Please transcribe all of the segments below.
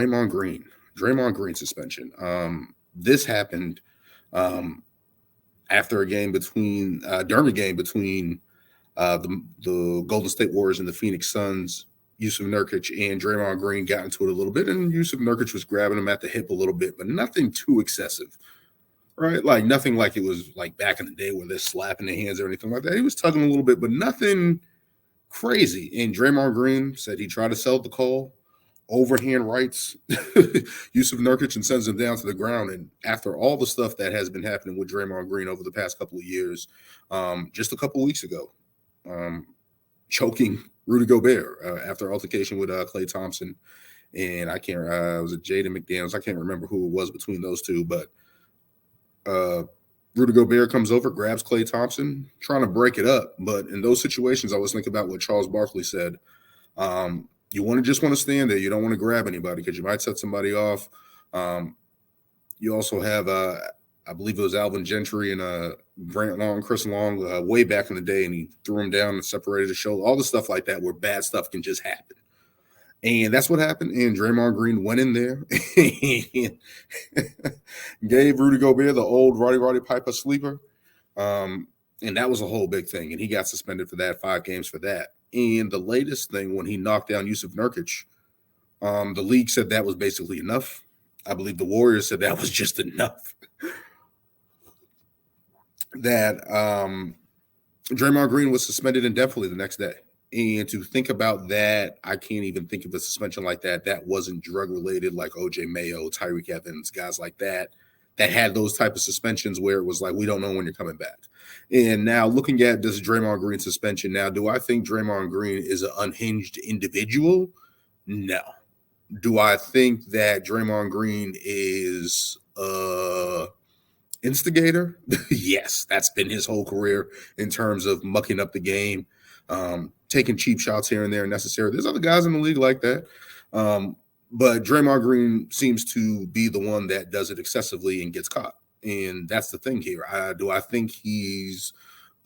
Draymond Green suspension. This happened um, after a game between during a game between the Golden State Warriors and the Phoenix Suns. Yusuf Nurkic and Draymond Green got into it a little bit, and Yusuf Nurkic was grabbing him at the hip a little bit, but nothing too excessive, right? Like nothing like it was like back in the day where they're slapping their hands or anything like that. He was tugging a little bit, but nothing crazy. And Draymond Green said he tried to sell the call, overhand rights Yusuf Nurkic and sends him down to the ground. And after all the stuff that has been happening with Draymond Green over the past couple of years, just a couple of weeks ago, um, choking Rudy Gobert after altercation with Klay Thompson. And I can't, was it Jaden McDaniels? I can't remember who it was between those two, but uh, Rudy Gobert comes over, grabs Klay Thompson, trying to break it up. But in those situations, I was thinking about what Charles Barkley said. You just want to stand there. You don't want to grab anybody because you might set somebody off. You also have, I believe it was Alvin Gentry and Grant Long, Chris Long, way back in the day, and he threw him down and separated his shoulder. All the stuff like that where bad stuff can just happen. And that's what happened. And Draymond Green went in there and gave Rudy Gobert the old Roddy Piper sleeper. And that was a whole big thing. And he got suspended for that, 5 games for that. And the latest thing, when he knocked down Yusuf Nurkic, the league said that was basically enough. I believe the Warriors said that was just enough. That Draymond Green was suspended indefinitely the next day. And to think about that, I can't even think of a suspension like that. That wasn't drug related, like OJ Mayo, Tyreek Evans, guys like that had those type of suspensions where it was like, we don't know when you're coming back. And now looking at this Draymond Green suspension, now, do I think Draymond Green is an unhinged individual? No. Do I think that Draymond Green is instigator? Yes, that's been his whole career in terms of mucking up the game, taking cheap shots here and there necessary. There's other guys in the league like that. But Draymond Green seems to be the one that does it excessively and gets caught. And that's the thing here. Do I think he's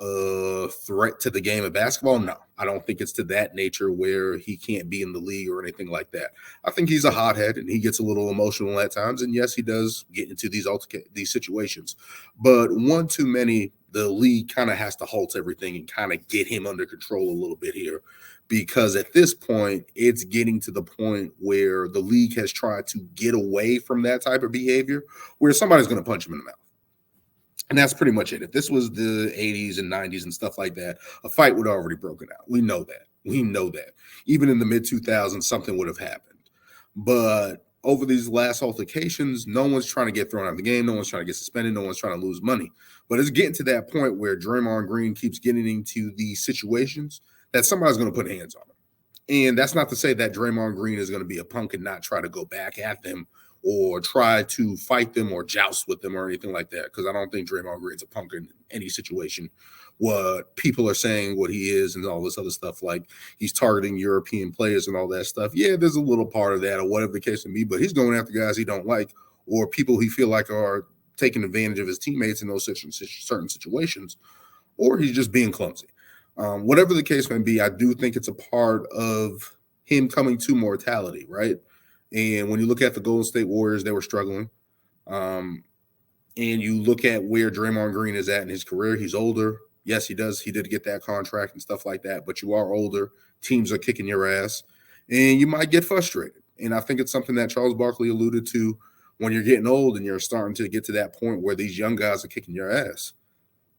a threat to the game of basketball? No, I don't think it's to that nature where he can't be in the league or anything like that. I think he's a hothead and he gets a little emotional at times. And yes, he does get into these situations. But one too many, the league kind of has to halt everything and kind of get him under control a little bit here. Because at this point, it's getting to the point where the league has tried to get away from that type of behavior where somebody's going to punch him in the mouth. And that's pretty much it. If this was the 80s and 90s and stuff like that, a fight would have already broken out. We know that. Even in the mid-2000s, something would have happened. But over these last altercations, no one's trying to get thrown out of the game. No one's trying to get suspended. No one's trying to lose money. But it's getting to that point where Draymond Green keeps getting into these situations that somebody's going to put hands on him. And that's not to say that Draymond Green is going to be a punk and not try to go back at them or try to fight them or joust with them or anything like that, because I don't think Draymond Green's a punk in any situation. What people are saying, what he is, and all this other stuff, like he's targeting European players and all that stuff. Yeah, there's a little part of that or whatever the case may be, but he's going after guys he don't like or people he feel like are taking advantage of his teammates in those certain situations, or he's just being clumsy. Whatever the case may be, I do think it's a part of him coming to mortality, right? And when you look at the Golden State Warriors, they were struggling. And you look at where Draymond Green is at in his career, he's older. Yes, he does. He did get that contract and stuff like that, but you are older. Teams are kicking your ass, and you might get frustrated. And I think it's something that Charles Barkley alluded to when you're getting old and you're starting to get to that point where these young guys are kicking your ass,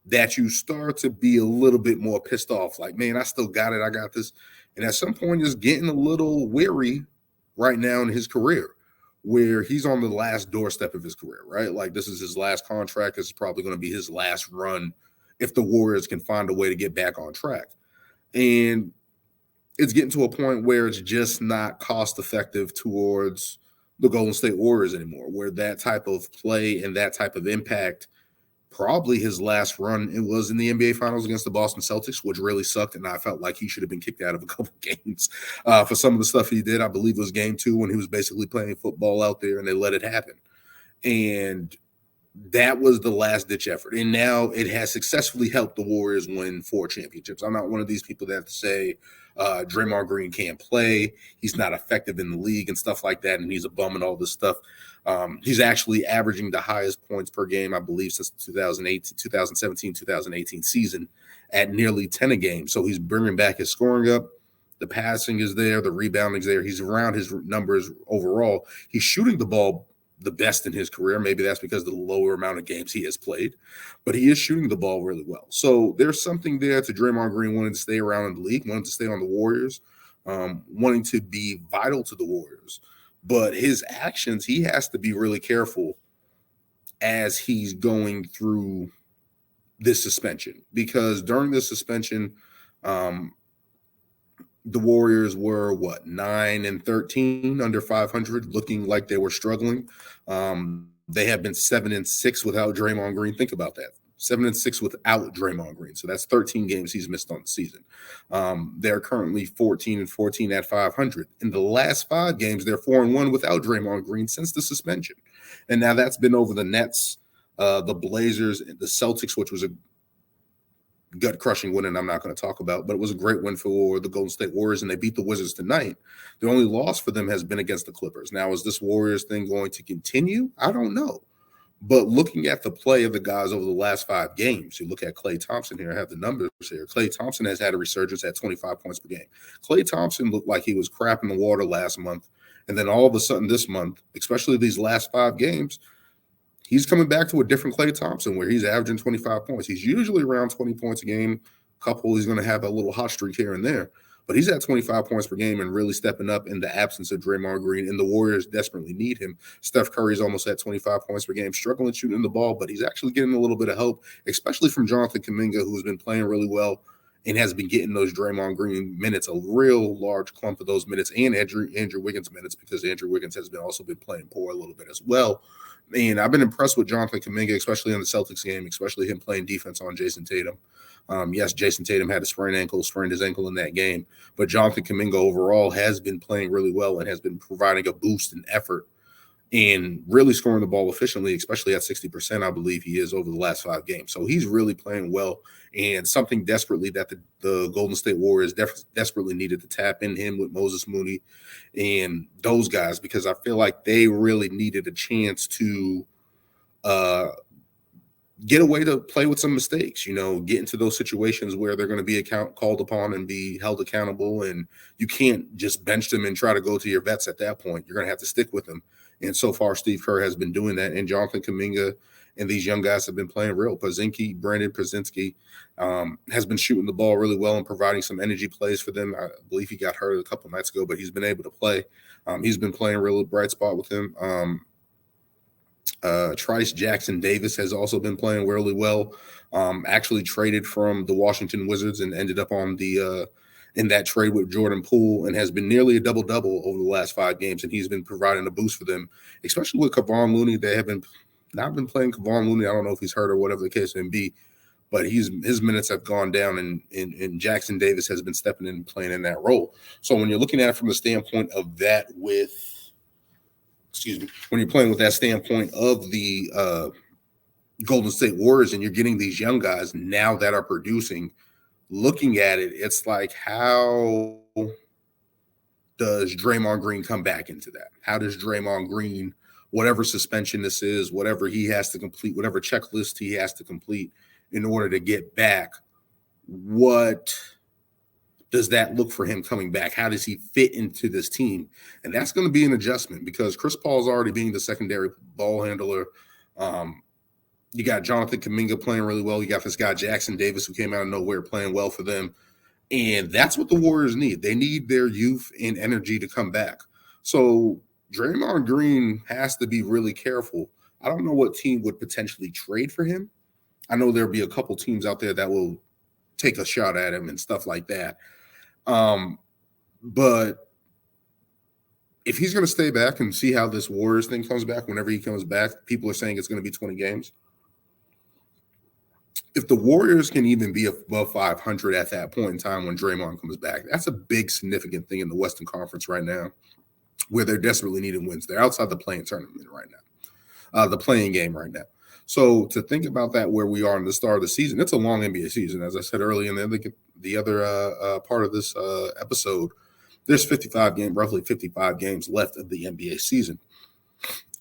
that you start to be a little bit more pissed off. Like, man, I still got it. I got this. And at some point, just getting a little weary right now in his career where he's on the last doorstep of his career, right? Like, this is his last contract. This is probably going to be his last run if the Warriors can find a way to get back on track. And it's getting to a point where it's just not cost effective towards the Golden State Warriors anymore, where that type of play and that type of impact, probably his last run, it was in the NBA Finals against the Boston Celtics, which really sucked, and I felt like he should have been kicked out of a couple games for some of the stuff he did. I believe it was game 2 when he was basically playing football out there, and they let it happen. And that was the last-ditch effort. And now it has successfully helped the Warriors win 4 championships. I'm not one of these people that say, Draymond Green can't play. He's not effective in the league and stuff like that, and he's a bum and all this stuff. He's actually averaging the highest points per game, I believe, since 2017, 2018 season at nearly 10 a game. So he's bringing back his scoring up. The passing is there. The rebounding is there. He's around his numbers overall. He's shooting the ball the best in his career. Maybe that's because of the lower amount of games he has played, but he is shooting the ball really well. So there's something there to Draymond Green wanting to stay around in the league, wanting to stay on the Warriors, wanting to be vital to the Warriors. But his actions, he has to be really careful as he's going through this suspension, because during this suspension, the Warriors were 9-13 under 500, looking like they were struggling. They have been 7-6 without Draymond Green. Think about that. 7-6 without Draymond Green. So that's 13 games he's missed on the season. They're currently 14-14 at 500. In the last 5 games, they're 4-1 without Draymond Green since the suspension. And now that's been over the Nets, the Blazers, the Celtics, which was a gut-crushing win, and I'm not going to talk about, but it was a great win for the Golden State Warriors, and they beat the Wizards tonight. The only loss for them has been against the Clippers. Now, is this Warriors thing going to continue? I don't know. But looking at the play of the guys over the last 5 games, you look at Klay Thompson here. I have the numbers here. Klay Thompson has had a resurgence at 25 points per game. Klay Thompson looked like he was crap in the water last month, and then all of a sudden this month, especially these last 5 games, he's coming back to a different Klay Thompson where he's averaging 25 points. He's usually around 20 points a game. He's going to have a little hot streak here and there. But he's at 25 points per game and really stepping up in the absence of Draymond Green, and the Warriors desperately need him. Steph Curry's almost at 25 points per game, struggling shooting the ball, but he's actually getting a little bit of help, especially from Jonathan Kuminga, who's been playing really well and has been getting those Draymond Green minutes, a real large clump of those minutes, and Andrew Wiggins minutes, because Andrew Wiggins has also been playing poor a little bit as well. And I've been impressed with Jonathan Kuminga, especially in the Celtics game, especially him playing defense on Jason Tatum. Yes, Jason Tatum had a sprained his ankle in that game, but Jonathan Kuminga overall has been playing really well and has been providing a boost in effort and really scoring the ball efficiently, especially at 60%, I believe he is over the last 5 games. So he's really playing well, and something desperately that the Golden State Warriors desperately needed to tap in him with Moses Moody and those guys, because I feel like they really needed a chance to get away to play with some mistakes, get into those situations where they're going to be called upon and be held accountable. And you can't just bench them and try to go to your vets at that point. You're going to have to stick with them. And so far, Steve Kerr has been doing that. And Jonathan Kuminga and these young guys have been playing real. Brandon Pozinski has been shooting the ball really well and providing some energy plays for them. I believe he got hurt a couple nights ago, but he's been able to play. He's been playing really bright spot with him. Trice Jackson-Davis has also been playing really well. Actually traded from the Washington Wizards and ended up on the in that trade with Jordan Poole, and has been nearly a double-double over the last 5 games, and he's been providing a boost for them, especially with Kevon Looney. They have not been playing Kevon Looney. I don't know if he's hurt or whatever the case may be, but his minutes have gone down, and Jackson Davis has been stepping in and playing in that role. So when you're looking at it from the standpoint of that when you're playing with that standpoint of the Golden State Warriors, and you're getting these young guys now that are producing, looking at it, it's like, how does Draymond Green come back into that? How does Draymond Green, whatever suspension this is, whatever he has to complete, whatever checklist he has to complete in order to get back, what does that look for him coming back? How does he fit into this team? And that's going to be an adjustment, because Chris Paul's already being the secondary ball handler. You got Jonathan Kuminga playing really well. You got this guy Jackson Davis, who came out of nowhere playing well for them. And that's what the Warriors need. They need their youth and energy to come back. So Draymond Green has to be really careful. I don't know what team would potentially trade for him. I know there'll be a couple teams out there that will take a shot at him and stuff like that. But if he's going to stay back and see how this Warriors thing comes back, whenever he comes back, people are saying it's going to be 20 games. If the Warriors can even be above 500 at that point in time when Draymond comes back, that's a big, significant thing in the Western Conference right now, where they're desperately needing wins. They're outside the playing tournament right now, the playing game right now. So to think about that, where we are in the start of the season, it's a long NBA season. As I said earlier in the other part of this episode, there's roughly 55 games left of the NBA season.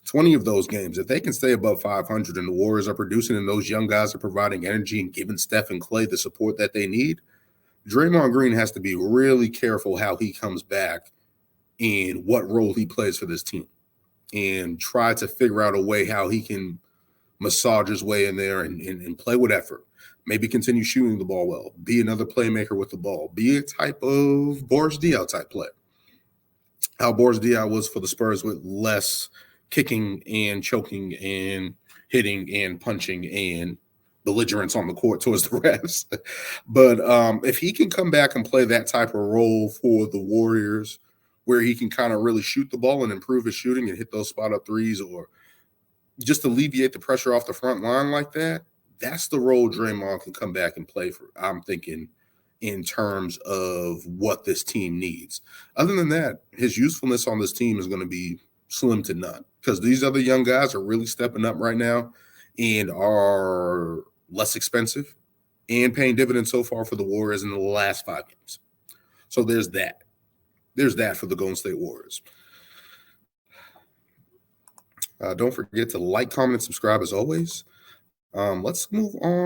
20 of those games, if they can stay above 500 and the Warriors are producing and those young guys are providing energy and giving Steph and Klay the support that they need, Draymond Green has to be really careful how he comes back and what role he plays for this team, and try to figure out a way how he can massage his way in there and play with effort. Maybe continue shooting the ball well, be another playmaker with the ball, be a type of Boris Diaw type player. How Boris Diaw was for the Spurs with less kicking and choking and hitting and punching and belligerence on the court towards the refs. But if he can come back and play that type of role for the Warriors, where he can kind of really shoot the ball and improve his shooting and hit those spot-up threes, or just alleviate the pressure off the front line like that, that's the role Draymond can come back and play for, I'm thinking, in terms of what this team needs. Other than that, his usefulness on this team is going to be slim to none, because these other young guys are really stepping up right now and are less expensive and paying dividends so far for the Warriors in the last 5 games. So there's that. There's that for the Golden State Warriors. Don't forget to like, comment, and subscribe as always. Let's move on.